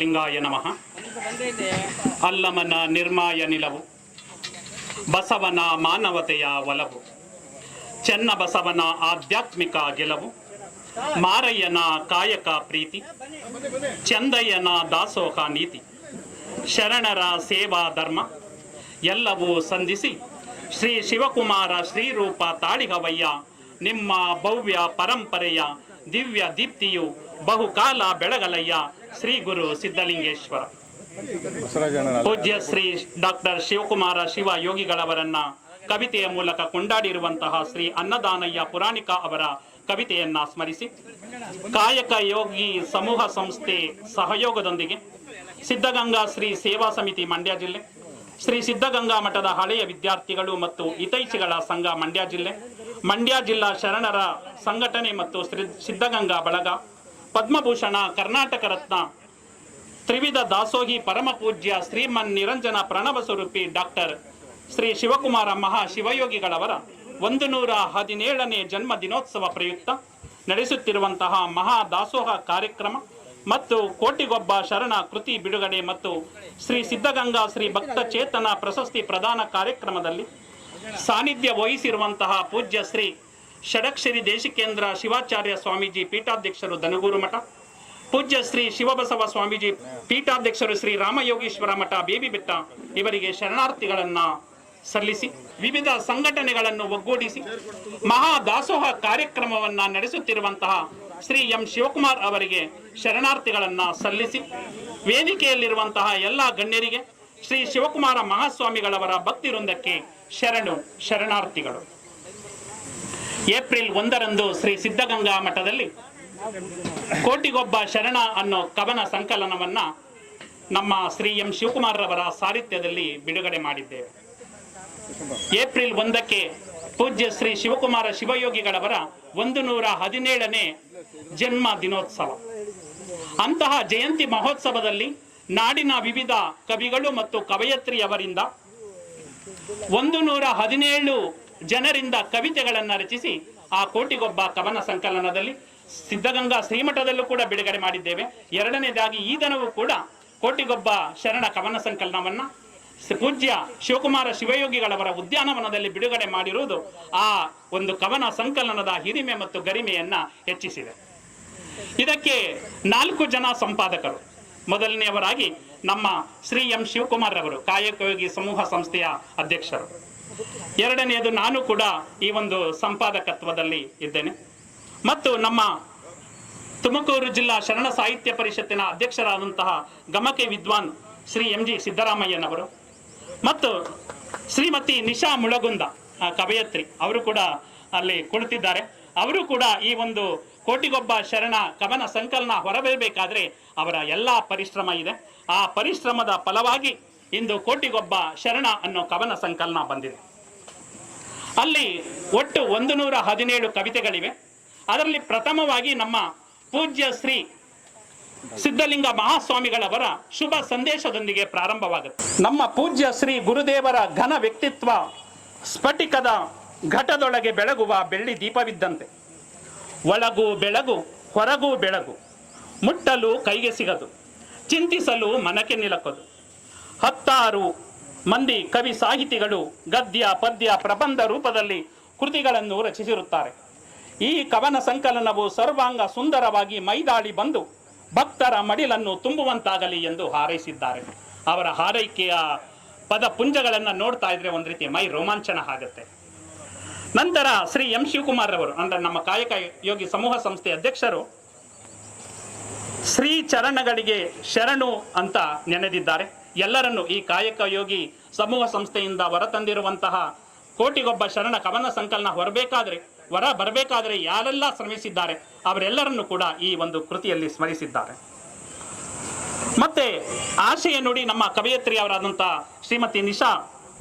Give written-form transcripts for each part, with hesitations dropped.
ಲಿಂಗಾಯ ನಮಃ. ಅಲ್ಲಮನ ನಿರ್ಮಾಯ ನಿಲವು, ಬಸವನ ಮಾನವತೆಯ ಒಲವು, ಚೆನ್ನ ಬಸವನ ಆಧ್ಯಾತ್ಮಿಕ ಗೆಲುವು, ಮಾರಯ್ಯನ ಕಾಯಕ ಪ್ರೀತಿ, ಚಂದಯ್ಯನ ದಾಸೋಹ ನೀತಿ, ಶರಣರ ಸೇವಾ ಧರ್ಮ ಎಲ್ಲವೂ ಸಂಧಿಸಿ ಶ್ರೀ ಶಿವಕುಮಾರ ಶ್ರೀರೂಪ ತಾಳಿಗವಯ್ಯ. ನಿಮ್ಮ ಭವ್ಯ ಪರಂಪರೆಯ ದಿವ್ಯ ದೀಪ್ತಿಯು ಬಹುಕಾಲ ಬೆಳಗಲಯ್ಯ. ಶ್ರೀ ಗುರು ಸಿದ್ಧಲಿಂಗೇಶ್ವರ. ಪೂಜ್ಯ ಶ್ರೀ ಡಾಕ್ಟರ್ ಶಿವಕುಮಾರ ಶಿವ ಯೋಗಿಗಳವರನ್ನ ಕವಿತೆಯ ಮೂಲಕ ಕೊಂಡಾಡಿರುವಂತಹ ಶ್ರೀ ಅನ್ನದಾನಯ್ಯ ಪುರಾಣಿಕ ಅವರ ಕವಿತೆಯನ್ನ ಸ್ಮರಿಸಿ, ಕಾಯಕ ಯೋಗಿ ಸಮೂಹ ಸಂಸ್ಥೆ ಸಹಯೋಗದೊಂದಿಗೆ ಸಿದ್ಧಗಂಗಾ ಶ್ರೀ ಸೇವಾ ಸಮಿತಿ ಮಂಡ್ಯ ಜಿಲ್ಲೆ, ಶ್ರೀ ಸಿದ್ಧಗಂಗಾ ಮಠದ ಹಳೆಯ ವಿದ್ಯಾರ್ಥಿಗಳು ಮತ್ತು ಹಿತೈಷಿಗಳ ಸಂಘ ಮಂಡ್ಯ ಜಿಲ್ಲೆ, ಮಂಡ್ಯ ಜಿಲ್ಲಾ ಶರಣರ ಸಂಘಟನೆ ಮತ್ತು ಶ್ರೀ ಸಿದ್ಧಗಂಗಾ ಬಳಗ, ಪದ್ಮಭೂಷಣ ಕರ್ನಾಟಕ ರತ್ನ ತ್ರಿವಿಧ ದಾಸೋಹಿ ಪರಮ ಪೂಜ್ಯ ಶ್ರೀಮನ್ ನಿರಂಜನ ಪ್ರಣವ ಸ್ವರೂಪಿ ಡಾಕ್ಟರ್ ಶ್ರೀ ಶಿವಕುಮಾರ ಮಹಾ ಶಿವಯೋಗಿಗಳವರ 117ನೇ ಜನ್ಮ ದಿನೋತ್ಸವ ಪ್ರಯುಕ್ತ ನಡೆಸುತ್ತಿರುವಂತಹ ಮಹಾ ದಾಸೋಹ ಕಾರ್ಯಕ್ರಮ ಮತ್ತು ಕೋಟಿಗೊಬ್ಬ ಶರಣ ಕೃತಿ ಬಿಡುಗಡೆ ಮತ್ತು ಶ್ರೀ ಸಿದ್ಧಗಂಗಾ ಶ್ರೀ ಭಕ್ತ ಚೇತನ ಪ್ರಶಸ್ತಿ ಪ್ರದಾನ ಕಾರ್ಯಕ್ರಮದಲ್ಲಿ ಸಾನ್ನಿಧ್ಯ ವಹಿಸಿರುವಂತಹ ಪೂಜ್ಯ ಶ್ರೀ ಷಡಕ್ಷರಿ ದೇಶಿಕೇಂದ್ರ ಶಿವಾಚಾರ್ಯ ಸ್ವಾಮೀಜಿ ಪೀಠಾಧ್ಯಕ್ಷರು ದನಗೂರು ಮಠ, ಪೂಜ್ಯ ಶ್ರೀ ಶಿವಬಸವ ಸ್ವಾಮೀಜಿ ಪೀಠಾಧ್ಯಕ್ಷರು ಶ್ರೀ ರಾಮಯೋಗೀಶ್ವರ ಮಠ ಬೇಬಿ ಬೆಟ್ಟ ಇವರಿಗೆ ಶರಣಾರ್ಥಿಗಳನ್ನ ಸಲ್ಲಿಸಿ, ವಿವಿಧ ಸಂಘಟನೆಗಳನ್ನು ಒಗ್ಗೂಡಿಸಿ ಮಹಾ ದಾಸೋಹ ಕಾರ್ಯಕ್ರಮವನ್ನ ನಡೆಸುತ್ತಿರುವಂತಹ ಶ್ರೀ ಎಂ ಶಿವಕುಮಾರ್ ಅವರಿಗೆ ಶರಣಾರ್ಥಿಗಳನ್ನ ಸಲ್ಲಿಸಿ, ವೇದಿಕೆಯಲ್ಲಿರುವಂತಹ ಎಲ್ಲ ಗಣ್ಯರಿಗೆ ಶ್ರೀ ಶಿವಕುಮಾರ ಮಹಾಸ್ವಾಮಿಗಳವರ ಭಕ್ತಿ ವೃಂದಕ್ಕೆ ಶರಣಾರ್ಥಿಗಳು. ಏಪ್ರಿಲ್ 1ರಂದು ಶ್ರೀ ಸಿದ್ಧಗಂಗಾ ಮಠದಲ್ಲಿ ಕೋಟಿಗೊಬ್ಬ ಶರಣ ಅನ್ನೋ ಕವನ ಸಂಕಲನವನ್ನ ನಮ್ಮ ಶ್ರೀ ಎಂ ಶಿವಕುಮಾರ್ ರವರ ಸಾಹಿತ್ಯದಲ್ಲಿ ಬಿಡುಗಡೆ ಮಾಡಿದ್ದೇವೆ. ಏಪ್ರಿಲ್ 1ಕ್ಕೆ ಪೂಜ್ಯ ಶ್ರೀ ಶಿವಕುಮಾರ ಶಿವಯೋಗಿಗಳವರ 117ನೇ ಜನ್ಮ ದಿನೋತ್ಸವ. ಅಂತಹ ಜಯಂತಿ ಮಹೋತ್ಸವದಲ್ಲಿ ನಾಡಿನ ವಿವಿಧ ಕವಿಗಳು ಮತ್ತು ಕವಯತ್ರಿಯವರಿಂದ 117 ಜನರಿಂದ ಕವಿತೆಗಳನ್ನು ರಚಿಸಿ ಆ ಕೋಟಿಗೊಬ್ಬ ಕವನ ಸಂಕಲನದಲ್ಲಿ ಸಿದ್ಧಗಂಗಾ ಶ್ರೀಮಠದಲ್ಲೂ ಕೂಡ ಬಿಡುಗಡೆ ಮಾಡಿದ್ದೇವೆ. ಎರಡನೇದಾಗಿ ಈ ದಿನವೂ ಕೂಡ ಕೋಟಿಗೊಬ್ಬ ಶರಣ ಕವನ ಸಂಕಲನವನ್ನ ಪೂಜ್ಯ ಶಿವಕುಮಾರ ಶಿವಯೋಗಿಗಳವರ ಉದ್ಯಾನವನದಲ್ಲಿ ಬಿಡುಗಡೆ ಮಾಡಿರುವುದು ಆ ಒಂದು ಕವನ ಸಂಕಲನದ ಹಿರಿಮೆ ಮತ್ತು ಗರಿಮೆಯನ್ನ ಹೆಚ್ಚಿಸಿದೆ. ಇದಕ್ಕೆ 4 ಜನ ಸಂಪಾದಕರು. ಮೊದಲನೆಯವರಾಗಿ ನಮ್ಮ ಶ್ರೀ ಎಂ ಶಿವಕುಮಾರ್ ರವರು ಕಾಯಕಯೋಗಿ ಸಮೂಹ ಸಂಸ್ಥೆಯ ಅಧ್ಯಕ್ಷರು. ಎರಡನೆಯದು ನಾನು ಕೂಡ ಈ ಒಂದು ಸಂಪಾದಕತ್ವದಲ್ಲಿ ಇದ್ದೇನೆ. ಮತ್ತು ನಮ್ಮ ತುಮಕೂರು ಜಿಲ್ಲಾ ಶರಣ ಸಾಹಿತ್ಯ ಪರಿಷತ್ತಿನ ಅಧ್ಯಕ್ಷರಾದಂತಹ ಗಮಕೆ ವಿದ್ವಾನ್ ಶ್ರೀ ಎಂ ಜಿ ಸಿದ್ದರಾಮಯ್ಯನವರು ಮತ್ತು ಶ್ರೀಮತಿ ನಿಶಾ ಮುಳಗುಂದ ಕವಯತ್ರಿ ಅವರು ಕೂಡ ಅಲ್ಲಿ ಕುಳಿತಿದ್ದಾರೆ. ಅವರು ಕೂಡ ಈ ಒಂದು ಕೋಟಿಗೊಬ್ಬ ಶರಣ ಕವನ ಸಂಕಲನ ಹೊರಬರಬೇಕಾದ್ರೆ ಅವರ ಎಲ್ಲ ಪರಿಶ್ರಮ ಇದೆ. ಆ ಪರಿಶ್ರಮದ ಫಲವಾಗಿ ಇಂದು ಕೋಟಿಗೊಬ್ಬ ಶರಣ ಅನ್ನೋ ಕವನ ಸಂಕಲನ ಬಂದಿದೆ. ಅಲ್ಲಿ ಒಟ್ಟು 117 ಕವಿತೆಗಳಿವೆ. ಅದರಲ್ಲಿ ಪ್ರಥಮವಾಗಿ ನಮ್ಮ ಪೂಜ್ಯ ಶ್ರೀ ಸಿದ್ಧಲಿಂಗ ಮಹಾಸ್ವಾಮಿಗಳವರ ಶುಭ ಸಂದೇಶದೊಂದಿಗೆ ಪ್ರಾರಂಭವಾಗುತ್ತೆ. ನಮ್ಮ ಪೂಜ್ಯ ಶ್ರೀ ಗುರುದೇವರ ಘನ ವ್ಯಕ್ತಿತ್ವ ಸ್ಫಟಿಕದ ಘಟದೊಳಗೆ ಬೆಳಗುವ ಬೆಳ್ಳಿ ದೀಪವಿದ್ದಂತೆ, ಒಳಗೂ ಬೆಳಗು ಹೊರಗೂ ಬೆಳಗು, ಮುಟ್ಟಲು ಕೈಗೆ ಸಿಗದು, ಚಿಂತಿಸಲು ಮನಕ್ಕೆ ನಿಲಕದು. 10 ಮಂದಿ ಕವಿ ಸಾಹಿತಿಗಳು ಗದ್ಯ ಪದ್ಯ ಪ್ರಬಂಧ ರೂಪದಲ್ಲಿ ಕೃತಿಗಳನ್ನು ರಚಿಸಿರುತ್ತಾರೆ. ಈ ಕವನ ಸಂಕಲನವು ಸರ್ವಾಂಗ ಸುಂದರವಾಗಿ ಮೈದಾಳಿ ಬಂದು ಭಕ್ತರ ಮಡಿಲನ್ನು ತುಂಬುವಂತಾಗಲಿ ಎಂದು ಹಾರೈಸಿದ್ದಾರೆ. ಅವರ ಹಾರೈಕೆಯ ಪದ ಪುಂಜಗಳನ್ನು ನೋಡ್ತಾ ಇದ್ರೆ ಒಂದು ರೀತಿ ಮೈ ರೋಮಾಂಚನ ಆಗುತ್ತೆ. ನಂತರ ಶ್ರೀ ಎಂ ಶಿವಕುಮಾರ್ ರವರು ಅಂದ್ರೆ ನಮ್ಮ ಕಾಯಕ ಯೋಗಿ ಸಮೂಹ ಸಂಸ್ಥೆ ಅಧ್ಯಕ್ಷರು ಶ್ರೀ ಚರಣಗಳಿಗೆ ಶರಣು ಅಂತ ನೆನೆದಿದ್ದಾರೆ. ಎಲ್ಲರನ್ನು ಈ ಕಾಯಕ ಯೋಗಿ ಸಮೂಹ ಸಂಸ್ಥೆಯಿಂದ ಹೊರತಂದಿರುವಂತಹ ಕೋಟಿಗೊಬ್ಬ ಶರಣ ಕವನ ಸಂಕಲನ ಹೊರ ಬರಬೇಕಾದ್ರೆ ಯಾರೆಲ್ಲ ಶ್ರಮಿಸಿದ್ದಾರೆ ಅವರೆಲ್ಲರನ್ನು ಕೂಡ ಈ ಒಂದು ಕೃತಿಯಲ್ಲಿ ಸ್ಮರಿಸಿದ್ದಾರೆ. ಮತ್ತೆ ಆಶಯ ನುಡಿ ನಮ್ಮ ಕವಯತ್ರಿಯವರಾದಂತಹ ಶ್ರೀಮತಿ ನಿಶಾ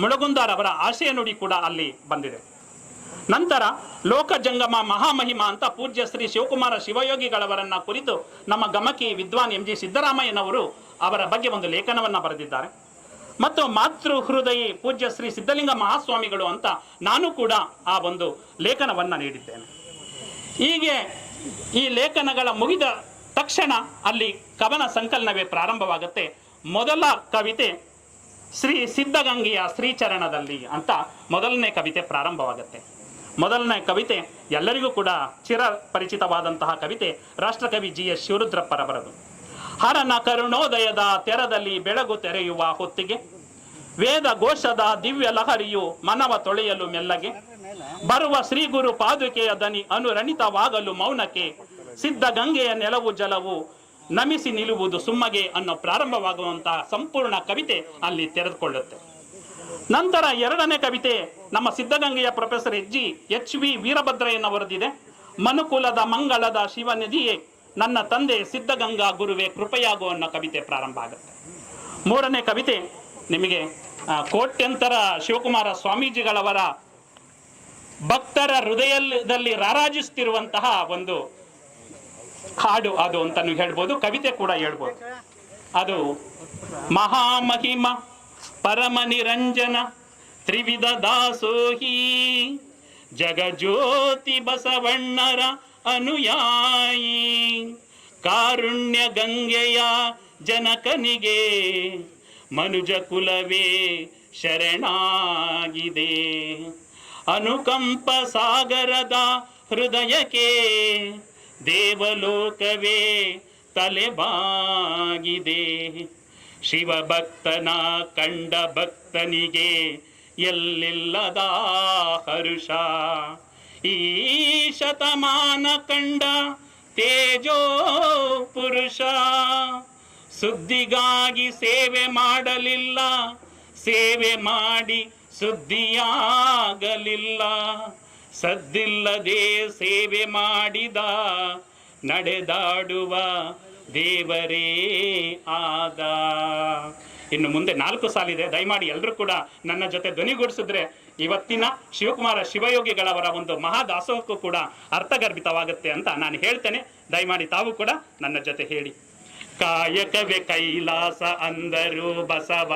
ಮುಳಗುಂದಾರ್ ಅವರ ಆಶಯ ನುಡಿ ಕೂಡ ಅಲ್ಲಿ ಬಂದಿದೆ. ನಂತರ ಲೋಕ ಜಂಗಮ ಮಹಾಮಹಿಮ ಅಂತ ಪೂಜ್ಯ ಶ್ರೀ ಶಿವಕುಮಾರ ಶಿವಯೋಗಿಗಳವರನ್ನ ಕುರಿತು ನಮ್ಮ ಗಮಕಿ ವಿದ್ವಾನ್ ಎಂ ಜಿ ಸಿದ್ದರಾಮಯ್ಯನವರು ಅವರ ಬಗ್ಗೆ ಒಂದು ಲೇಖನವನ್ನ ಬರೆದಿದ್ದಾರೆ. ಮತ್ತು ಮಾತೃ ಹೃದಯಿ ಪೂಜ್ಯ ಶ್ರೀ ಸಿದ್ಧಲಿಂಗ ಮಹಾಸ್ವಾಮಿಗಳು ಅಂತ ನಾನು ಕೂಡ ಆ ಒಂದು ಲೇಖನವನ್ನ ನೀಡಿದ್ದೇನೆ. ಹೀಗೆ ಈ ಲೇಖನಗಳ ಮುಗಿದ ತಕ್ಷಣ ಅಲ್ಲಿ ಕವನ ಸಂಕಲನವೇ ಪ್ರಾರಂಭವಾಗುತ್ತೆ. ಮೊದಲ ಕವಿತೆ ಶ್ರೀ ಸಿದ್ಧಗಂಗೆಯ ಶ್ರೀಚರಣದಲ್ಲಿ ಅಂತ ಮೊದಲನೇ ಕವಿತೆ ಪ್ರಾರಂಭವಾಗುತ್ತೆ. ಮೊದಲನೇ ಕವಿತೆ ಎಲ್ಲರಿಗೂ ಕೂಡ ಚಿರ ಪರಿಚಿತವಾದಂತಹ ಕವಿತೆ ರಾಷ್ಟ್ರಕವಿ GS ಶಿವರುದ್ರಪ್ಪರವರದು. ಹರನ ಕರುಣೋದಯದ ತೆರದಲ್ಲಿ ಬೆಳಗು ತೆರೆಯುವ ಹೊತ್ತಿಗೆ ವೇದ ಘೋಷದ ದಿವ್ಯ ಲಹರಿಯು ಮನವ ತೊಳೆಯಲು ಮೆಲ್ಲಗೆ ಬರುವ ಶ್ರೀ ಗುರು ಪಾದುಕೆಯ ದನಿ ಅನುರಣಿತವಾಗಲು ಮೌನಕ್ಕೆ ಸಿದ್ಧಗಂಗೆಯ ನೆಲವು ಜಲವು ನಮಿಸಿ ನಿಲ್ಲುವುದು ಸುಮ್ಮಗೆ ಅನ್ನೋ ಪ್ರಾರಂಭವಾಗುವಂತಹ ಸಂಪೂರ್ಣ ಕವಿತೆ ಅಲ್ಲಿ ತೆರೆದುಕೊಳ್ಳುತ್ತೆ. ನಂತರ ಎರಡನೇ ಕವಿತೆ ನಮ್ಮ ಸಿದ್ಧಗಂಗೆಯ ಪ್ರೊಫೆಸರ್ HV ವೀರಭದ್ರಯ್ಯನವರದಿದೆ. ಮನುಕುಲದ ಮಂಗಳದ ಶಿವನಿಧಿಯೇ ನನ್ನ ತಂದೆ ಸಿದ್ಧಗಂಗಾ ಗುರುವೆ ಕೃಪೆಯಾಗೋ ಅನ್ನೋ ಕವಿತೆ ಪ್ರಾರಂಭ ಆಗುತ್ತೆ. ಮೂರನೇ ಕವಿತೆ ನಿಮಗೆ ಕೋಟ್ಯಂತರ ಶಿವಕುಮಾರ ಸ್ವಾಮೀಜಿಗಳವರ ಭಕ್ತರ ಹೃದಯದಲ್ಲಿ ರಾರಾಜಿಸುತ್ತಿರುವಂತಹ ಒಂದು ಹಾಡು ಅದು ಅಂತಾನು ಹೇಳ್ಬೋದು, ಕವಿತೆ ಕೂಡ ಹೇಳ್ಬೋದು. ಅದು ಮಹಾಮಹಿಮ ಪರಮ ನಿರಂಜನ ತ್ರಿವಿಧ ದಾಸೋಹಿ ಜಗಜ್ಯೋತಿ ಬಸವಣ್ಣರ ಅನುಯಾಯಿ ಕಾರುಣ್ಯ ಗಂಗೆಯ ಜನಕನಿಗೆ ಮನುಜ ಕುಲವೇ ಶರಣಾಗಿದೆ ಅನುಕಂಪ ಸಾಗರದ ಹೃದಯಕ್ಕೆ ದೇವಲೋಕವೇ ತಲೆಬಾಗಿದೆ ಶಿವಭಕ್ತನ ಕಂಡ ಭಕ್ತನಿಗೆ ಎಲ್ಲಿಲ್ಲದ ಹರುಷ ಈ ಶತಮಾನ ಕಂಡ ತೇಜೋ ಪುರುಷ ಸುದ್ದಿಗಾಗಿ ಸೇವೆ ಮಾಡಲಿಲ್ಲ ಸೇವೆ ಮಾಡಿ ಸುದ್ದಿಯಾಗಲಿಲ್ಲ ಸದ್ದಿಲ್ಲದೆ ಸೇವೆ ಮಾಡಿದ ನಡೆದಾಡುವ ದೇವರೇ ಆದ. ಇನ್ನು ಮುಂದೆ 4 ಸಾಲಿದೆ, ದಯಮಾಡಿ ಎಲ್ಲರೂ ಕೂಡ ನನ್ನ ಜೊತೆ ಧ್ವನಿಗೂಡಿಸಿದ್ರೆ ಇವತ್ತಿನ ಶಿವಕುಮಾರ ಶಿವಯೋಗಿಗಳವರ ಒಂದು ಮಹಾದಾಸೋಹಕ್ಕೂ ಕೂಡ ಅರ್ಥಗರ್ಭಿತವಾಗುತ್ತೆ ಅಂತ ನಾನು ಹೇಳ್ತೇನೆ. ದಯಮಾಡಿ ತಾವು ಕೂಡ ನನ್ನ ಜೊತೆ ಹೇಳಿ. ಕಾಯಕವೇ ಕೈಲಾಸ ಅಂದರು ಬಸವ.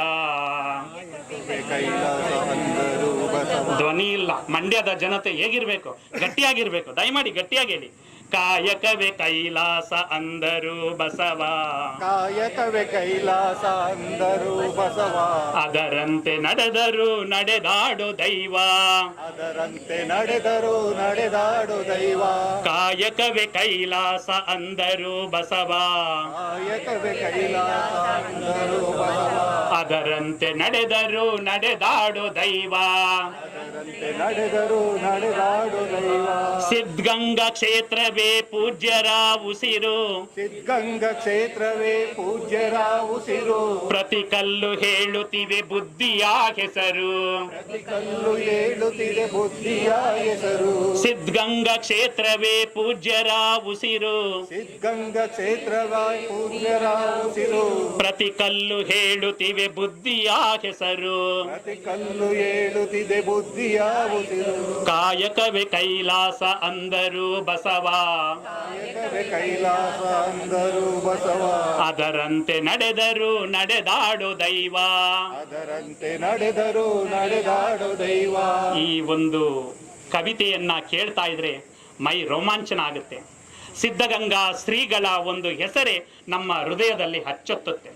ಧ್ವನಿ ಇಲ್ಲ, ಮಂಡ್ಯದ ಜನತೆ ಹೇಗಿರ್ಬೇಕು, ಗಟ್ಟಿಯಾಗಿರ್ಬೇಕು. ದಯಮಾಡಿ ಗಟ್ಟಿಯಾಗಿ ಹೇಳಿ. ಕಾಯಕವೇ ಕೈಲಾಸ ಅಂದರು ಬಸವ. ಕಾಯಕವೇ ಕೈಲಾಸ ಅಂದರು ಬಸವ. ಅದರಂತೆ ನಡೆದರು ನಡೆದಾಡು ದೈವ. ಅದರಂತೆ ನಡೆದರು ನಡೆದಾಡು ದೈವ. ಕಾಯಕವೇ ಕೈಲಾಸ ಅಂದರು ಬಸವ. ಕಾಯಕವೇ ಕೈಲಾಸ ಅಂದರು ಬಸವ. ಅದರಂತೆ ನಡೆದರು ನಡೆದಾಡು ದೈವ. ಅದರಂತೆ ನಡೆದರು ನಡೆದಾಡು ದೈವ. ಸಿದ್ಧಗಂಗಾ ಕ್ಷೇತ್ರವೇ ಪೂಜ್ಯರ ಉಸಿರು. ಸಿದ್ಧಗಂಗಾ ಕ್ಷೇತ್ರವೇ ಪೂಜ್ಯರ ಉಸಿರು. ಪ್ರತಿ ಕಲ್ಲು ಹೇಳುತ್ತಿವೆ ಬುದ್ಧಿಯ ಹೆಸರು. ಪ್ರತಿ ಕಲ್ಲು ಹೇಳುತ್ತಿದೆ ಬುದ್ಧಿಯ ಹೆಸರು. ಸಿದ್ಧಗಂಗಾ ಕ್ಷೇತ್ರವೇ ಪೂಜ್ಯರ ಉಸಿರು. ಸಿದ್ಧಗಂಗಾ ಕ್ಷೇತ್ರವೇ ಪೂಜ್ಯರ ಉಸಿರು. ಪ್ರತಿ ಕಲ್ಲು ಹೇಳುತ್ತಿವೆ ಬುದ್ಧಿಯ ಹೆಸರು. ಪ್ರತಿ ಕಲ್ಲು ಹೇಳುತ್ತಿದೆ ಬುದ್ಧಿಯ ಉಸಿರು. ಕಾಯಕವೇ ಕೈಲಾಸ ಅಂದರು ಬಸವ. ಕಾಯಕವೇ ಕೈಲಾಸ ಅಂದರು ಬಸವ. ಅದರಂತೆ ನಡೆದರು ನಡೆದಾಡು ದೈವ. ಅದರಂತೆ ನಡೆದರು ನಡೆದಾಡು ದೈವ. ಈ ಒಂದು ಕವಿತೆಯನ್ನ ಕೇಳ್ತಾ ಇದ್ರೆ ಮೈ ರೋಮಾಂಚನ ಆಗುತ್ತೆ. ಸಿದ್ಧಗಂಗಾ ಶ್ರೀಗಳ ಒಂದು ಹೆಸರೇ ನಮ್ಮ ಹೃದಯದಲ್ಲಿ ಹಚ್ಚೊತ್ತುತ್ತೆ.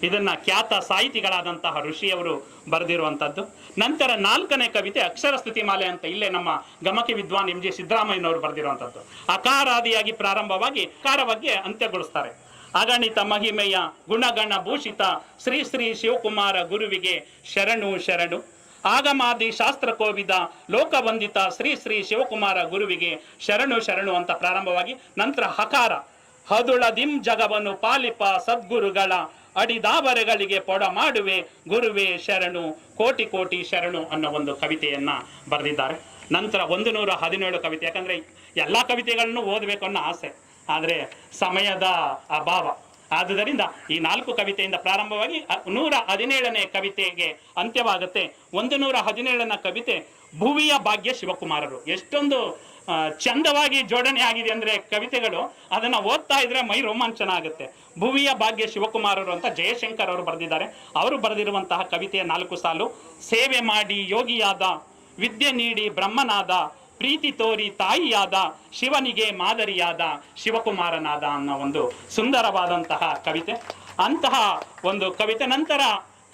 ಇದನ್ನ ಖ್ಯಾತ ಸಾಹಿತಿಗಳಾದಂತಹ ಋಷಿಯವರು ಬರೆದಿರುವಂಥದ್ದು. ನಂತರ 4ನೇ ಕವಿತೆ ಅಕ್ಷರ ಸ್ತುತಿ ಮಾಲೆ ಅಂತ ಇಲ್ಲೇ ನಮ್ಮ ಗಮಕಿ ವಿದ್ವಾನ್ MG ಸಿದ್ದರಾಮಯ್ಯನವರು ಬರೆದಿರುವಂಥದ್ದು. ಅಕಾರಾದಿಯಾಗಿ ಪ್ರಾರಂಭವಾಗಿ ಅಕಾರವಾಗಿ ಅಂತ್ಯಗೊಳಿಸ್ತಾರೆ. ಅಗಣಿತ ಮಹಿಮೆಯ ಗುಣಗಣ ಭೂಷಿತ ಶ್ರೀ ಶ್ರೀ ಶಿವಕುಮಾರ ಗುರುವಿಗೆ ಶರಣು ಶರಣು. ಆಗಮಾದಿ ಶಾಸ್ತ್ರ ಕೋವಿದ ಲೋಕವಂದಿತ ಶ್ರೀ ಶ್ರೀ ಶಿವಕುಮಾರ ಗುರುವಿಗೆ ಶರಣು ಶರಣು ಅಂತ ಪ್ರಾರಂಭವಾಗಿ ನಂತರ ಹಕಾರ ಹದುಳದಿಂ ಜಗವನ್ನು ಪಾಲಿಪ ಸದ್ಗುರುಗಳ ಅಡಿದಾವರೆಗಳಿಗೆ ಪೊಡ ಮಾಡುವೆ ಗುರುವೇ ಶರಣು ಕೋಟಿ ಕೋಟಿ ಶರಣು ಅನ್ನೋ ಒಂದು ಕವಿತೆಯನ್ನ ಬರೆದಿದ್ದಾರೆ. ನಂತರ 117 ಕವಿತೆ, ಯಾಕಂದ್ರೆ ಎಲ್ಲಾ ಕವಿತೆಗಳನ್ನು ಓದಬೇಕು ಅನ್ನೋ ಆಸೆ, ಆದರೆ ಸಮಯದ ಅಭಾವ. ಆದುದರಿಂದ ಈ 4 ಕವಿತೆಯಿಂದ ಪ್ರಾರಂಭವಾಗಿ 117ನೇ ಕವಿತೆಗೆ ಅಂತ್ಯವಾಗುತ್ತೆ. 117ನ ಕವಿತೆ ಭುವಿಯ ಭಾಗ್ಯ ಶಿವಕುಮಾರರು. ಎಷ್ಟೊಂದು ಚಂದವಾಗಿ ಜೋಡಣೆ ಆಗಿದೆ ಅಂದ್ರೆ ಕವಿತೆಗಳು, ಅದನ್ನ ಓದ್ತಾ ಇದ್ರೆ ಮೈ ರೋಮಾಂಚನ ಆಗುತ್ತೆ. ಭುವಿಯ ಭಾಗ್ಯ ಶಿವಕುಮಾರರು ಅಂತ ಜಯಶಂಕರ್ ಅವರು ಬರೆದಿದ್ದಾರೆ. ಅವರು ಬರೆದಿರುವಂತಹ ಕವಿತೆಯ 4 ಸಾಲು. ಸೇವೆ ಮಾಡಿ ಯೋಗಿಯಾದ, ವಿದ್ಯೆ ನೀಡಿ ಬ್ರಹ್ಮನಾದ, ಪ್ರೀತಿ ತೋರಿ ತಾಯಿಯಾದ ಶಿವನಿಗೆ ಮಾದರಿಯಾದ ಶಿವಕುಮಾರನಾದ ಅನ್ನೋ ಒಂದು ಸುಂದರವಾದಂತಹ ಕವಿತೆ. ಅಂತಹ ಒಂದು ಕವಿತೆ ನಂತರ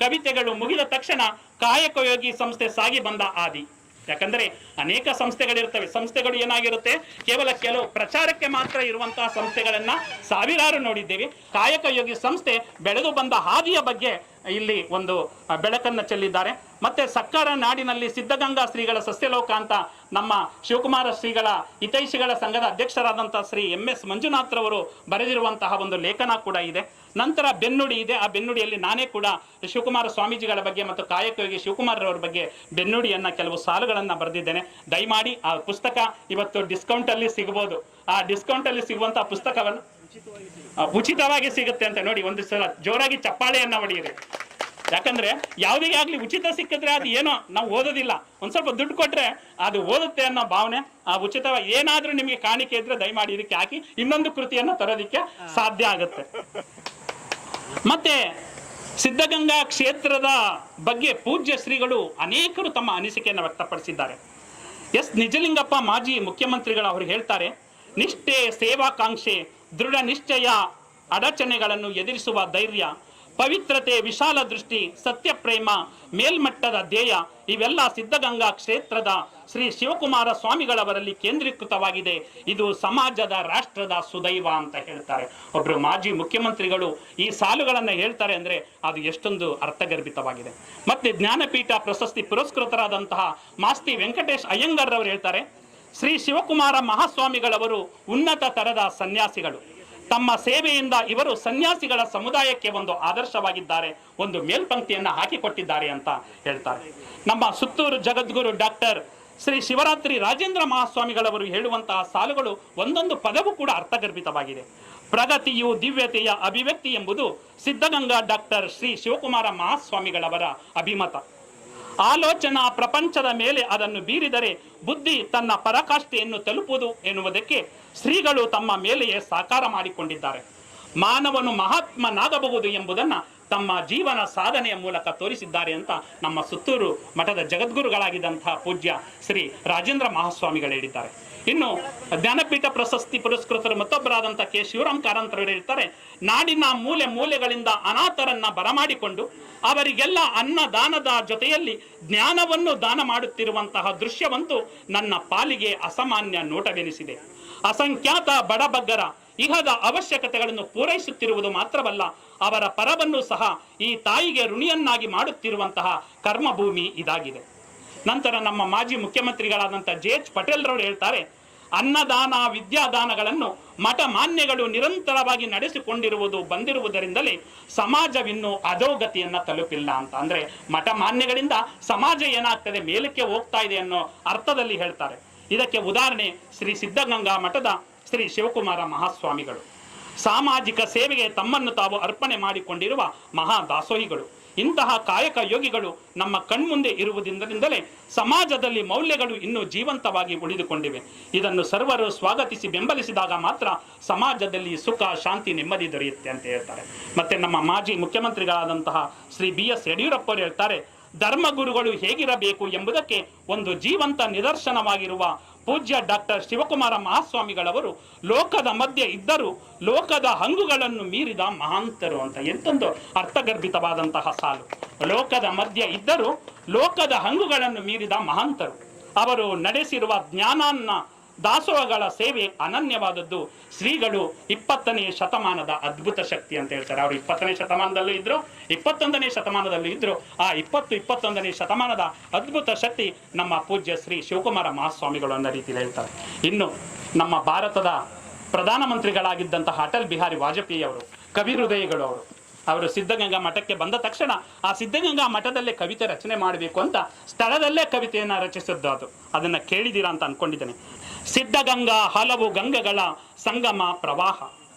ಕವಿತೆಗಳು ಮುಗಿದ ತಕ್ಷಣ ಕಾಯಕಯೋಗಿ ಸಂಸ್ಥೆ ಸಾಗಿ ಬಂದ ಆದಿ. ಯಾಕಂದ್ರೆ ಅನೇಕ ಸಂಸ್ಥೆಗಳಿರ್ತವೆ. ಸಂಸ್ಥೆಗಳು ಏನಾಗಿರುತ್ತೆ, ಕೇವಲ ಕೆಲವು ಪ್ರಚಾರಕ್ಕೆ ಮಾತ್ರ ಇರುವಂತಹ ಸಂಸ್ಥೆಗಳನ್ನ ಸಾವಿರಾರು ನೋಡಿದ್ದೇವೆ. ಕಾಯಕಯೋಗಿ ಸಂಸ್ಥೆ ಬೆಳೆದು ಬಂದ ಹಾದಿಯ ಬಗ್ಗೆ ಇಲ್ಲಿ ಒಂದು ಬೆಳಕನ್ನು ಚೆಲ್ಲಿದ್ದಾರೆ. ಮತ್ತೆ ಸಕ್ಕರ ನಾಡಿನಲ್ಲಿ ಸಿದ್ಧಗಂಗಾ ಶ್ರೀಗಳ ಸಸ್ಯಲೋಕ ಅಂತ ನಮ್ಮ ಶಿವಕುಮಾರ ಶ್ರೀಗಳ ಹಿತೈಷಿಗಳ ಸಂಘದ ಅಧ್ಯಕ್ಷರಾದಂತಹ ಶ್ರೀ MS ಮಂಜುನಾಥ್ ರವರು ಬರೆದಿರುವಂತಹ ಒಂದು ಲೇಖನ ಕೂಡ ಇದೆ. ನಂತರ ಬೆನ್ನುಡಿ ಇದೆ. ಆ ಬೆನ್ನುಡಿಯಲ್ಲಿ ನಾನೇ ಕೂಡ ಶಿವಕುಮಾರ ಸ್ವಾಮೀಜಿಗಳ ಬಗ್ಗೆ ಮತ್ತು ಕಾಯಕಯೋಗಿ ಶಿವಕುಮಾರರವರ ಬಗ್ಗೆ ಬೆನ್ನುಡಿಯನ್ನ ಕೆಲವು ಸಾಲುಗಳನ್ನ ಬರೆದಿದ್ದೇನೆ. ದಯಮಾಡಿ ಆ ಪುಸ್ತಕ ಇವತ್ತು ಡಿಸ್ಕೌಂಟ್ ಅಲ್ಲಿ ಸಿಗಬಹುದು. ಆ ಡಿಸ್ಕೌಂಟ್ ಅಲ್ಲಿ ಸಿಗುವಂತಹ ಪುಸ್ತಕವನ್ನು ಉಚಿತವಾಗಿ ಸಿಗುತ್ತೆ ಅಂತ ನೋಡಿ ಒಂದು ಸಲ ಜೋರಾಗಿ ಚಪ್ಪಾಳೆಯನ್ನ ಹೊಡೆಯಿರಿ. ಯಾಕಂದ್ರೆ ಯಾವುದೇ ಆಗ್ಲಿ ಉಚಿತ ಸಿಕ್ಕಿದ್ರೆ ಅದು ಏನೋ ನಾವು ಓದೋದಿಲ್ಲ, ಒಂದ್ ಸ್ವಲ್ಪ ದುಡ್ಡು ಕೊಟ್ರೆ ಅದು ಓದುತ್ತೆ ಅನ್ನೋ ಭಾವನೆ. ಆ ಉಚಿತವಾಗಿ ಏನಾದ್ರೂ ನಿಮಗೆ ಕಾಣಿಕೆ ಇದ್ರೆ ದಯಮಾಡಿ ಇದಕ್ಕೆ ಹಾಕಿ ಇನ್ನೊಂದು ಕೃತಿಯನ್ನು ತರೋದಿಕ್ಕೆ ಸಾಧ್ಯ ಆಗುತ್ತೆ. ಮತ್ತೆ ಸಿದ್ಧಗಂಗಾ ಕ್ಷೇತ್ರದ ಬಗ್ಗೆ ಪೂಜ್ಯ ಶ್ರೀಗಳು ಅನೇಕರು ತಮ್ಮ ಅನಿಸಿಕೆಯನ್ನು ವ್ಯಕ್ತಪಡಿಸಿದ್ದಾರೆ. ನಿಜಲಿಂಗಪ್ಪ ಮಾಜಿ ಮುಖ್ಯಮಂತ್ರಿಗಳು ಅವರು ಹೇಳ್ತಾರೆ, ನಿಷ್ಠೆ, ಸೇವಾಕಾಂಕ್ಷೆ, ದೃಢ ನಿಶ್ಚಯ, ಅಡಚಣೆಗಳನ್ನು ಎದುರಿಸುವ ಧೈರ್ಯ, ಪವಿತ್ರತೆ, ವಿಶಾಲ ದೃಷ್ಟಿ, ಸತ್ಯಪ್ರೇಮ, ಮೇಲ್ಮಟ್ಟದ ಧ್ಯೇಯ ಇವೆಲ್ಲ ಸಿದ್ಧಗಂಗಾ ಕ್ಷೇತ್ರದ ಶ್ರೀ ಶಿವಕುಮಾರ ಸ್ವಾಮಿಗಳವರಲ್ಲಿ ಕೇಂದ್ರೀಕೃತವಾಗಿದೆ. ಇದು ಸಮಾಜದ, ರಾಷ್ಟ್ರದ ಸುದೈವ ಅಂತ ಹೇಳ್ತಾರೆ. ಒಬ್ರು ಮಾಜಿ ಮುಖ್ಯಮಂತ್ರಿಗಳು ಈ ಸಾಲುಗಳನ್ನ ಹೇಳ್ತಾರೆ ಅಂದ್ರೆ ಅದು ಎಷ್ಟೊಂದು ಅರ್ಥಗರ್ಭಿತವಾಗಿದೆ. ಮತ್ತೆ ಜ್ಞಾನಪೀಠ ಪ್ರಶಸ್ತಿ ಪುರಸ್ಕೃತರಾದಂತಹ ಮಾಸ್ತಿ ವೆಂಕಟೇಶ್ ಅಯ್ಯಂಗಾರ್ ಅವರು ಹೇಳ್ತಾರೆ, ಶ್ರೀ ಶಿವಕುಮಾರ ಮಹಾಸ್ವಾಮಿಗಳವರು ಉನ್ನತ ತರದ ಸನ್ಯಾಸಿಗಳು. ತಮ್ಮ ಸೇವೆಯಿಂದ ಇವರು ಸನ್ಯಾಸಿಗಳ ಸಮುದಾಯಕ್ಕೆ ಒಂದು ಆದರ್ಶವಾಗಿದ್ದಾರೆ, ಒಂದು ಮೇಲ್ಪಂಕ್ತಿಯನ್ನ ಹಾಕಿಕೊಟ್ಟಿದ್ದಾರೆ ಅಂತ ಹೇಳ್ತಾರೆ. ನಮ್ಮ ಸುತ್ತೂರು ಜಗದ್ಗುರು ಡಾಕ್ಟರ್ ಶ್ರೀ ಶಿವರಾತ್ರಿ ರಾಜೇಂದ್ರ ಮಹಾಸ್ವಾಮಿಗಳವರು ಹೇಳುವಂತಹ ಸಾಲುಗಳು ಒಂದೊಂದು ಪದವೂ ಕೂಡ ಅರ್ಥಗರ್ಭಿತವಾಗಿದೆ. ಪ್ರಗತಿಯು ದಿವ್ಯತೆಯ ಅಭಿವ್ಯಕ್ತಿ ಎಂಬುದು ಸಿದ್ಧಗಂಗಾ ಡಾಕ್ಟರ್ ಶ್ರೀ ಶಿವಕುಮಾರ ಮಹಾಸ್ವಾಮಿಗಳವರ ಅಭಿಮತ. ಆಲೋಚನಾ ಪ್ರಪಂಚದ ಮೇಲೆ ಅದನ್ನು ಬೀರಿದರೆ ಬುದ್ಧಿ ತನ್ನ ಪರಾಕಾಷ್ಠೆಯನ್ನು ತಲುಪುವುದು ಎನ್ನುವುದಕ್ಕೆ ಶ್ರೀಗಳು ತಮ್ಮ ಮೇಲೆಯೇ ಸಾಕಾರ ಮಾಡಿಕೊಂಡಿದ್ದಾರೆ. ಮಾನವನು ಮಹಾತ್ಮನಾಗಬಹುದು ಎಂಬುದನ್ನು ತಮ್ಮ ಜೀವನ ಸಾಧನೆಯ ಮೂಲಕ ತೋರಿಸಿದ್ದಾರೆ ಅಂತ ನಮ್ಮ ಸುತ್ತೂರು ಮಠದ ಜಗದ್ಗುರುಗಳಾಗಿದ್ದಂತಹ ಪೂಜ್ಯ ಶ್ರೀ ರಾಜೇಂದ್ರ ಮಹಾಸ್ವಾಮಿಗಳು ಹೇಳಿದ್ದಾರೆ. ಇನ್ನು ಜ್ಞಾನಪೀಠ ಪ್ರಶಸ್ತಿ ಪುರಸ್ಕೃತರು ಮತ್ತೊಬ್ಬರಾದಂತಹ ಕೆ ಶಿವರಾಮ್ ಕಾರಂತರು ಹೇಳ್ತಾರೆ, ನಾಡಿನ ಮೂಲೆ ಮೂಲೆಗಳಿಂದ ಅನಾಥರನ್ನ ಬರಮಾಡಿಕೊಂಡು ಅವರಿಗೆಲ್ಲ ಅನ್ನದಾನದ ಜೊತೆಯಲ್ಲಿ ಜ್ಞಾನವನ್ನು ದಾನ ಮಾಡುತ್ತಿರುವಂತಹ ದೃಶ್ಯವಂತೂ ನನ್ನ ಪಾಲಿಗೆ ಅಸಾಮಾನ್ಯ ನೋಟವೆನಿಸಿದೆ. ಅಸಂಖ್ಯಾತ ಬಡಬಗ್ಗರ ಇಹದ ಅವಶ್ಯಕತೆಗಳನ್ನು ಪೂರೈಸುತ್ತಿರುವುದು ಮಾತ್ರವಲ್ಲ, ಅವರ ಪರವನ್ನು ಸಹ ಈ ತಾಯಿಗೆ ಋಣಿಯನ್ನಾಗಿ ಮಾಡುತ್ತಿರುವಂತಹ ಕರ್ಮಭೂಮಿ ಇದಾಗಿದೆ. ನಂತರ ನಮ್ಮ ಮಾಜಿ ಮುಖ್ಯಮಂತ್ರಿಗಳಾದಂತಹ JH ಪಟೇಲ್ ರವರು ಹೇಳ್ತಾರೆ, ಅನ್ನದಾನ, ವಿದ್ಯಾದಾನಗಳನ್ನು ಮಠ ಮಾನ್ಯಗಳು ನಿರಂತರವಾಗಿ ನಡೆಸಿಕೊಂಡಿರುವುದು ಬಂದಿರುವುದರಿಂದಲೇ ಸಮಾಜವಿನ್ನೂ ಅಧೋಗತಿಯನ್ನ ತಲುಪಿಲ್ಲ ಅಂತ. ಅಂದ್ರೆ ಮಠ ಮಾನ್ಯಗಳಿಂದ ಸಮಾಜ ಏನಾಗ್ತದೆ, ಮೇಲಕ್ಕೆ ಹೋಗ್ತಾ ಇದೆ ಅನ್ನೋ ಅರ್ಥದಲ್ಲಿ ಹೇಳ್ತಾರೆ. ಇದಕ್ಕೆ ಉದಾಹರಣೆ ಶ್ರೀ ಸಿದ್ಧಗಂಗಾ ಮಠದ ಶ್ರೀ ಶಿವಕುಮಾರ ಮಹಾಸ್ವಾಮಿಗಳು. ಸಾಮಾಜಿಕ ಸೇವೆಗೆ ತಮ್ಮನ್ನು ತಾವು ಅರ್ಪಣೆ ಮಾಡಿಕೊಂಡಿರುವ ಮಹಾದಾಸೋಹಿಗಳು. ಇಂತಹ ಕಾಯಕ ಯೋಗಿಗಳು ನಮ್ಮ ಕಣ್ಮುಂದೆ ಇರುವುದರಿಂದಲೇ ಸಮಾಜದಲ್ಲಿ ಮೌಲ್ಯಗಳು ಇನ್ನೂ ಜೀವಂತವಾಗಿ ಉಳಿದುಕೊಂಡಿವೆ. ಇದನ್ನು ಸರ್ವರು ಸ್ವಾಗತಿಸಿ ಬೆಂಬಲಿಸಿದಾಗ ಮಾತ್ರ ಸಮಾಜದಲ್ಲಿ ಸುಖ, ಶಾಂತಿ, ನೆಮ್ಮದಿ ದೊರೆಯುತ್ತೆ ಅಂತ ಹೇಳ್ತಾರೆ. ಮತ್ತೆ ನಮ್ಮ ಮಾಜಿ ಮುಖ್ಯಮಂತ್ರಿಗಳಾದಂತಹ ಶ್ರೀ BS ಯಡಿಯೂರಪ್ಪ ಅವರು ಹೇಳ್ತಾರೆ, ಧರ್ಮಗುರುಗಳು ಹೇಗಿರಬೇಕು ಎಂಬುದಕ್ಕೆ ಒಂದು ಜೀವಂತ ನಿದರ್ಶನವಾಗಿರುವ ಪೂಜ್ಯ ಡಾಕ್ಟರ್ ಶಿವಕುಮಾರ ಮಹಾಸ್ವಾಮಿಗಳವರು ಲೋಕದ ಮಧ್ಯೆ ಇದ್ದರೂ ಲೋಕದ ಹಂಗುಗಳನ್ನು ಮೀರಿದ ಮಹಾಂತರು ಅಂತ. ಎಂತೊಂದು ಅರ್ಥಗರ್ಭಿತವಾದಂತಹ ಸಾಲು. ಲೋಕದ ಮಧ್ಯೆ ಇದ್ದರೂ ಲೋಕದ ಹಂಗುಗಳನ್ನು ಮೀರಿದ ಮಹಾಂತರು. ಅವರು ನಡೆಸಿರುವ ಜ್ಞಾನಾನ್ನ ದಾಸೋಹಗಳ ಸೇವೆ ಅನನ್ಯವಾದದ್ದು. ಶ್ರೀಗಳು 20ನೇ ಶತಮಾನದ ಅದ್ಭುತ ಶಕ್ತಿ ಅಂತ ಹೇಳ್ತಾರೆ. ಅವರು 20ನೇ ಶತಮಾನದಲ್ಲೂ ಇದ್ರು, 21ನೇ ಶತಮಾನದಲ್ಲೂ ಇದ್ರು. ಆ 21ನೇ ಶತಮಾನದ ಅದ್ಭುತ ಶಕ್ತಿ ನಮ್ಮ ಪೂಜ್ಯ ಶ್ರೀ ಶಿವಕುಮಾರ ಮಹಾಸ್ವಾಮಿಗಳು ಅನ್ನೋ ರೀತಿಯಲ್ಲಿ ಹೇಳ್ತಾರೆ. ಇನ್ನು ನಮ್ಮ ಭಾರತದ ಪ್ರಧಾನಮಂತ್ರಿಗಳಾಗಿದ್ದಂತಹ ಅಟಲ್ ಬಿಹಾರಿ ವಾಜಪೇಯಿ ಅವರು ಕವಿ ಹೃದಯಗಳು. ಅವರು ಸಿದ್ಧಗಂಗಾ ಮಠಕ್ಕೆ ಬಂದ ತಕ್ಷಣ ಆ ಸಿದ್ಧಗಂಗಾ ಮಠದಲ್ಲೇ ಕವಿತೆ ರಚನೆ ಮಾಡಬೇಕು ಅಂತ ಸ್ಥಳದಲ್ಲೇ ಕವಿತೆಯನ್ನು ರಚಿಸಿದ್ದು. ಅದನ್ನ ಕೇಳಿದ್ದೀರಾ ಅಂತ ಅನ್ಕೊಂಡಿದ್ದೇನೆ. ಸಿದ್ಧಗಂಗಾ ಹಲವು ಗಂಗೆಗಳ ಸಂಗಮ ಪ್ರವಾಹ.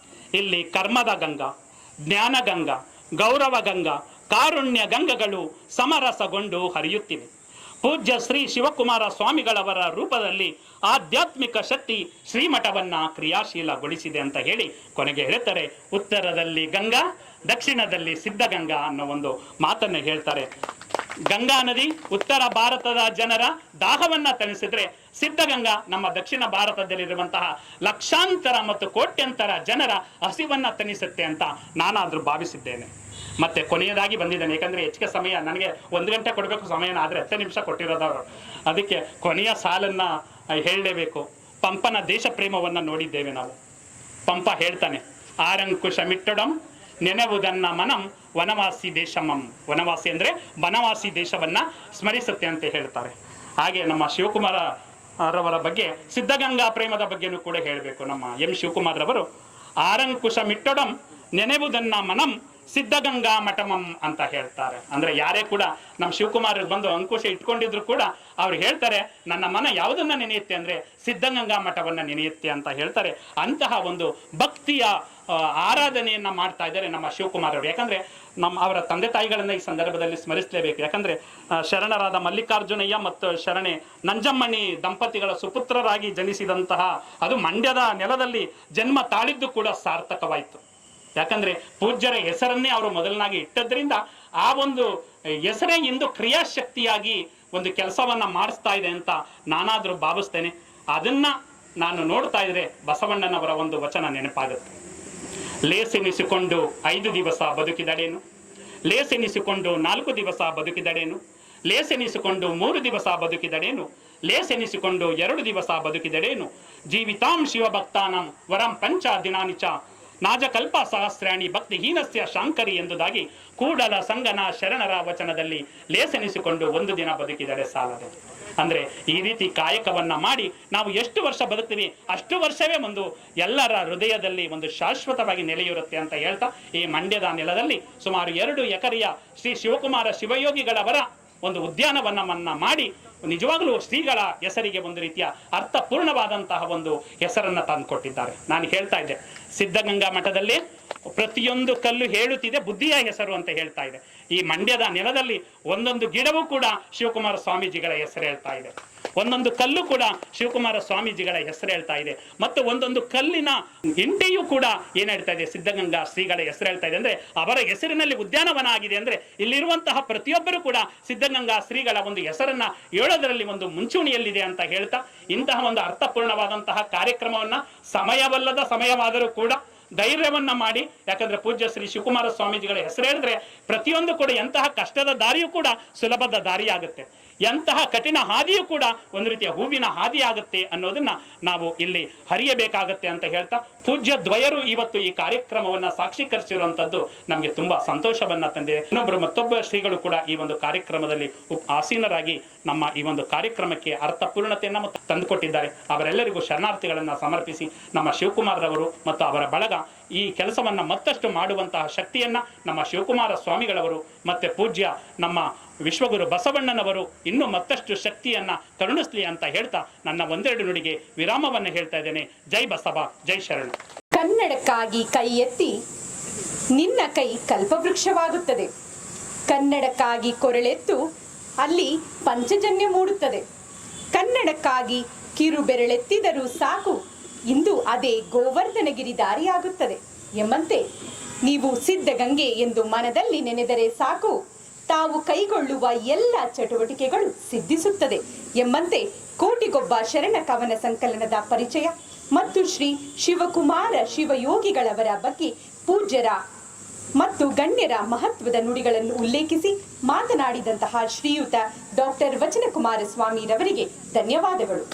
ಇಲ್ಲಿ ಕರ್ಮದ ಗಂಗಾ, ಜ್ಞಾನ ಗಂಗಾ, ಗೌರವ ಗಂಗಾ, ಕಾರುಣ್ಯ ಗಂಗಗಳು ಸಮರಸಗೊಂಡು ಹರಿಯುತ್ತಿವೆ. ಪೂಜ್ಯ ಶ್ರೀ ಶಿವಕುಮಾರ ಸ್ವಾಮಿಗಳವರ ರೂಪದಲ್ಲಿ ಆಧ್ಯಾತ್ಮಿಕ ಶಕ್ತಿ ಶ್ರೀಮಠವನ್ನ ಕ್ರಿಯಾಶೀಲಗೊಳಿಸಿದೆ ಅಂತ ಹೇಳಿ ಕೊನೆಗೆ ಹೇಳ್ತಾರೆ, ಉತ್ತರದಲ್ಲಿ ಗಂಗಾ, ದಕ್ಷಿಣದಲ್ಲಿ ಸಿದ್ಧಗಂಗಾ ಅನ್ನೋ ಒಂದು ಮಾತನ್ನು ಹೇಳ್ತಾರೆ. ಗಂಗಾ ನದಿ ಉತ್ತರ ಭಾರತದ ಜನರ ದಾಹವನ್ನ ತಣಿಸಿದ್ರೆ ಸಿದ್ಧಗಂಗಾ ನಮ್ಮ ದಕ್ಷಿಣ ಭಾರತದಲ್ಲಿರುವಂತಹ ಲಕ್ಷಾಂತರ ಮತ್ತು ಕೋಟ್ಯಂತರ ಜನರ ಹಸಿವನ್ನ ತಣಿಸುತ್ತೆ ಅಂತ ನಾನಾದ್ರೂ ಭಾವಿಸಿದ್ದೇನೆ. ಮತ್ತೆ ಕೊನೆಯದಾಗಿ ಬಂದಿದ್ದೇನೆ, ಯಾಕಂದ್ರೆ ಹೆಚ್ಚಿಗೆ ಸಮಯ ನನಗೆ 1 ಗಂಟೆ ಕೊಡಬೇಕು ಸಮಯನ, ಆದ್ರೆ 10 ನಿಮಿಷ ಕೊಟ್ಟಿರೋದವರು, ಅದಕ್ಕೆ ಕೊನೆಯ ಸಾಲನ್ನ ಹೇಳಲೇಬೇಕು. ಪಂಪನ ದೇಶ ಪ್ರೇಮವನ್ನ ನೋಡಿದ್ದೇವೆ ನಾವು. ಪಂಪ ಹೇಳ್ತಾನೆ, ಆರಂಕುಶ ಮಿಟ್ಟೊಡಂ ನೆನೆವುದನ್ನ ಮನಂ ವನವಾಸಿ ದೇಶಮಂ. ವನವಾಸಿ ಅಂದ್ರೆ ವನವಾಸಿ ದೇಶವನ್ನ ಸ್ಮರಿಸುತ್ತೆ ಅಂತ ಹೇಳ್ತಾರೆ. ಹಾಗೆ ನಮ್ಮ ಶಿವಕುಮಾರ ರವರ ಬಗ್ಗೆ, ಸಿದ್ಧಗಂಗಾ ಪ್ರೇಮದ ಬಗ್ಗೆನೂ ಕೂಡ ಹೇಳಬೇಕು. ನಮ್ಮ ಎಂ ಶಿವಕುಮಾರ್ ರವರು ಆರಂಕುಶ ಮಿಟ್ಟೊಡಂ ನೆನೆವುದನ್ನ ಮನಂ ಸಿದ್ಧಗಂಗಾ ಮಠಮಂ ಅಂತ ಹೇಳ್ತಾರೆ. ಅಂದ್ರೆ ಯಾರೇ ಕೂಡ ನಮ್ಮ ಶಿವಕುಮಾರ್ ಬಂದು ಅಂಕುಶ ಇಟ್ಕೊಂಡಿದ್ರು ಕೂಡ ಅವ್ರು ಹೇಳ್ತಾರೆ, ನನ್ನ ಮನ ಯಾವುದನ್ನ ನೆನೆಯುತ್ತೆ ಅಂದ್ರೆ ಸಿದ್ಧಗಂಗಾ ಮಠವನ್ನ ನೆನೆಯುತ್ತೆ ಅಂತ ಹೇಳ್ತಾರೆ. ಅಂತಹ ಒಂದು ಭಕ್ತಿಯ ಆರಾಧನೆಯನ್ನ ಮಾಡ್ತಾ ಇದ್ದಾರೆ ನಮ್ಮ ಶಿವಕುಮಾರ್ ಅವರು. ಯಾಕಂದ್ರೆ ಅವರ ತಂದೆ ತಾಯಿಗಳನ್ನ ಈ ಸಂದರ್ಭದಲ್ಲಿ ಸ್ಮರಿಸಲೇಬೇಕು. ಯಾಕಂದ್ರೆ ಶರಣರಾದ ಮಲ್ಲಿಕಾರ್ಜುನಯ್ಯ ಮತ್ತು ಶರಣೆ ನಂಜಮ್ಮಣಿ ದಂಪತಿಗಳ ಸುಪುತ್ರರಾಗಿ ಜನಿಸಿದಂತಹ, ಅದು ಮಂಡ್ಯದ ನೆಲದಲ್ಲಿ ಜನ್ಮ ತಾಳಿದ್ದು ಕೂಡ ಸಾರ್ಥಕವಾಯಿತು. ಯಾಕಂದ್ರೆ ಪೂಜ್ಯರ ಹೆಸರನ್ನೇ ಅವರು ಮೊದಲನಾಗಿ ಇಟ್ಟದ್ರಿಂದ ಆ ಒಂದು ಹೆಸರೇ ಇಂದು ಕ್ರಿಯಾಶಕ್ತಿಯಾಗಿ ಒಂದು ಕೆಲಸವನ್ನ ಮಾಡಿಸ್ತಾ ಇದೆ ಅಂತ ನಾನಾದ್ರೂ ಭಾವಿಸ್ತೇನೆ. ಅದನ್ನ ನಾನು ನೋಡ್ತಾ ಇದ್ರೆ ಬಸವಣ್ಣನವರ ಒಂದು ವಚನ ನೆನಪಾಗುತ್ತೆ. ಲೇಸೆನಿಸಿಕೊಂಡು 5 ದಿವಸ ಬದುಕಿದಡೇನು, ಲೇಸೆನಿಸಿಕೊಂಡು 4 ದಿವಸ ಬದುಕಿದಡೇನು, ಲೇಸೆನಿಸಿಕೊಂಡು 3 ದಿವಸ ಬದುಕಿದಡೇನು, ಲೇಸೆನಿಸಿಕೊಂಡು 2 ದಿವಸ ಬದುಕಿದಡೇನು, ಜೀವಿತಾಂ ಶಿವಭಕ್ತಾನಂ ವರಂ ಪಂಚ ದಿನಾನಿಚ ನಾಜಕಲ್ಪ ಸಹಸ್ರಾಣಿ ಭಕ್ತಿಹೀನಸ್ಯ ಶಾಂಕರಿ ಎಂಬುದಾಗಿ ಕೂಡಲ ಸಂಗನ ಶರಣರ ವಚನದಲ್ಲಿ ಲೇಸೆನಿಸಿಕೊಂಡು 1 ದಿನ ಬದುಕಿದರೆ ಸಾಲದು. ಅಂದ್ರೆ ಈ ರೀತಿ ಕಾಯಕವನ್ನ ಮಾಡಿ ನಾವು ಎಷ್ಟು ವರ್ಷ ಬದುಕ್ತೀವಿ ಅಷ್ಟು ವರ್ಷವೇ ಒಂದು ಎಲ್ಲರ ಹೃದಯದಲ್ಲಿ ಒಂದು ಶಾಶ್ವತವಾಗಿ ನೆಲೆಯಿರುತ್ತೆ ಅಂತ ಹೇಳ್ತಾ, ಈ ಮಂಡ್ಯದ ನೆಲದಲ್ಲಿ ಸುಮಾರು 2 ಎಕರೆಯ ಶ್ರೀ ಶಿವಕುಮಾರ ಶಿವಯೋಗಿಗಳವರ ಒಂದು ಉದ್ಯಾನವನವನ್ನ ಮಾಡಿ ನಿಜವಾಗ್ಲೂ ಶ್ರೀಗಳ ಹೆಸರಿಗೆ ಒಂದು ರೀತಿಯ ಅರ್ಥಪೂರ್ಣವಾದಂತಹ ಒಂದು ಹೆಸರನ್ನ ತಂದುಕೊಟ್ಟಿದ್ದಾರೆ. ನಾನು ಹೇಳ್ತಾ ಇದ್ದೆ, ಸಿದ್ಧಗಂಗಾ ಮಠದಲ್ಲಿ ಪ್ರತಿಯೊಂದು ಕಲ್ಲು ಹೇಳುತ್ತಿದೆ ಬುದ್ಧಿಯ ಹೆಸರು ಅಂತ ಹೇಳ್ತಾ ಇದೆ. ಈ ಮಂಡ್ಯದ ನೆಲದಲ್ಲಿ ಒಂದೊಂದು ಗಿಡವೂ ಕೂಡ ಶಿವಕುಮಾರ ಸ್ವಾಮೀಜಿಗಳ ಹೆಸರು ಹೇಳ್ತಾ ಇದೆ, ಒಂದೊಂದು ಕಲ್ಲು ಕೂಡ ಶಿವಕುಮಾರ ಸ್ವಾಮೀಜಿಗಳ ಹೆಸರು ಹೇಳ್ತಾ ಇದೆ, ಮತ್ತು ಒಂದೊಂದು ಕಲ್ಲಿನ ಇಂಟೆಯೂ ಕೂಡ ಏನ್ ಹೇಳ್ತಾ ಇದೆ, ಸಿದ್ಧಗಂಗಾ ಶ್ರೀಗಳ ಹೆಸರು ಹೇಳ್ತಾ ಇದೆ. ಅಂದ್ರೆ ಅವರ ಹೆಸರಿನಲ್ಲಿ ಉದ್ಯಾನವನ ಆಗಿದೆ. ಅಂದ್ರೆ ಇಲ್ಲಿರುವಂತಹ ಪ್ರತಿಯೊಬ್ಬರು ಕೂಡ ಸಿದ್ಧಗಂಗಾ ಶ್ರೀಗಳ ಒಂದು ಹೆಸರನ್ನ ಹೇಳೋದರಲ್ಲಿ ಒಂದು ಮುಂಚೂಣಿಯಲ್ಲಿದೆ ಅಂತ ಹೇಳ್ತಾ, ಇಂತಹ ಒಂದು ಅರ್ಥಪೂರ್ಣವಾದಂತಹ ಕಾರ್ಯಕ್ರಮವನ್ನ ಸಮಯವಲ್ಲದ ಸಮಯವಾದರೂ ಕೂಡ ಧೈರ್ಯವನ್ನ ಮಾಡಿ, ಯಾಕಂದ್ರೆ ಪೂಜ್ಯ ಶ್ರೀ ಶಿವಕುಮಾರ ಸ್ವಾಮೀಜಿಗಳ ಹೆಸರು ಹೇಳಿದ್ರೆ ಪ್ರತಿಯೊಂದು ಕೂಡ ಎಂತಹ ಕಷ್ಟದ ದಾರಿಯೂ ಕೂಡ ಸುಲಭದ ದಾರಿ ಆಗುತ್ತೆ, ಎಂತಹ ಕಠಿಣ ಹಾದಿಯೂ ಕೂಡ ಒಂದು ರೀತಿಯ ಹೂವಿನ ಹಾದಿ ಆಗುತ್ತೆ ಅನ್ನೋದನ್ನ ನಾವು ಇಲ್ಲಿ ಹರಿಯಬೇಕಾಗತ್ತೆ ಅಂತ ಹೇಳ್ತಾ, ಪೂಜ್ಯ ದ್ವಯರು ಇವತ್ತು ಈ ಕಾರ್ಯಕ್ರಮವನ್ನ ಸಾಕ್ಷೀಕರಿಸಿರುವಂತದ್ದು ನಮ್ಗೆ ತುಂಬಾ ಸಂತೋಷವನ್ನ ತಂದಿದೆ. ಮತ್ತೊಬ್ಬ ಶ್ರೀಗಳು ಕೂಡ ಈ ಒಂದು ಕಾರ್ಯಕ್ರಮದಲ್ಲಿ ಆಸೀನರಾಗಿ ನಮ್ಮ ಈ ಒಂದು ಕಾರ್ಯಕ್ರಮಕ್ಕೆ ಅರ್ಥಪೂರ್ಣತೆಯನ್ನ ತಂದುಕೊಟ್ಟಿದ್ದಾರೆ. ಅವರೆಲ್ಲರಿಗೂ ಶರಣಾರ್ಥಿಗಳನ್ನ ಸಮರ್ಪಿಸಿ ನಮ್ಮ ಶಿವಕುಮಾರ್ ರವರು ಮತ್ತು ಅವರ ಬಳಗ ಈ ಕೆಲಸವನ್ನ ಮತ್ತಷ್ಟು ಮಾಡುವಂತಹ ಶಕ್ತಿಯನ್ನ ನಮ್ಮ ಶಿವಕುಮಾರ ಸ್ವಾಮಿಗಳವರು ಮತ್ತೆ ಪೂಜ್ಯ ನಮ್ಮ ವಿಶ್ವಗುರು ಬಸವಣ್ಣನವರು ಇನ್ನೂ ಮತ್ತಷ್ಟು ಶಕ್ತಿಯನ್ನ ಕರುಣಿಸ್ಲಿ ಅಂತ ಹೇಳ್ತಾ ನನ್ನ 1-2 ನುಡಿಗೆ ವಿರಾಮವನ್ನು ಹೇಳ್ತಾ ಇದ್ದೇನೆ. ಜೈ ಬಸವ, ಜೈ ಶರಣ. ಕನ್ನಡಕ್ಕಾಗಿ ಕೈ ಎತ್ತಿ ನಿನ್ನ ಕೈ ಕಲ್ಪವೃಕ್ಷವಾಗುತ್ತದೆ. ಕನ್ನಡಕ್ಕಾಗಿ ಕೊರಳೆತ್ತು ಅಲ್ಲಿ ಪಂಚಜನ್ಯ ಮೂಡುತ್ತದೆ. ಕನ್ನಡಕ್ಕಾಗಿ ಕಿರು ಬೆರಳೆತ್ತಿದರೂ ಸಾಕು, ಇಂದು ಅದೇ ಗೋವರ್ಧನಗಿರಿ ದಾರಿಯಾಗುತ್ತದೆ ಎಂಬಂತೆ ನೀವು ಸಿದ್ಧಗಂಗೆ ಎಂದು ಮನದಲ್ಲಿ ನೆನೆದರೆ ಸಾಕು, ತಾವು ಕೈಗೊಳ್ಳುವ ಎಲ್ಲ ಚಟುವಟಿಕೆಗಳು ಸಿದ್ಧಿಸುತ್ತದೆ ಎಂಬಂತೆ ಕೋಟಿಗೊಬ್ಬ ಶರಣ ಕವನ ಸಂಕಲನದ ಪರಿಚಯ ಮತ್ತು ಶ್ರೀ ಶಿವಕುಮಾರ ಶಿವಯೋಗಿಗಳವರ ಬಗ್ಗೆ ಪೂಜ್ಯರ ಮತ್ತು ಗಣ್ಯರ ಮಹತ್ವದ ನುಡಿಗಳನ್ನು ಉಲ್ಲೇಖಿಸಿ ಮಾತನಾಡಿದಂತಹ ಶ್ರೀಯುತ ಡಾಕ್ಟರ್ ವಚನಕುಮಾರ ಸ್ವಾಮಿರವರಿಗೆ ಧನ್ಯವಾದಗಳು.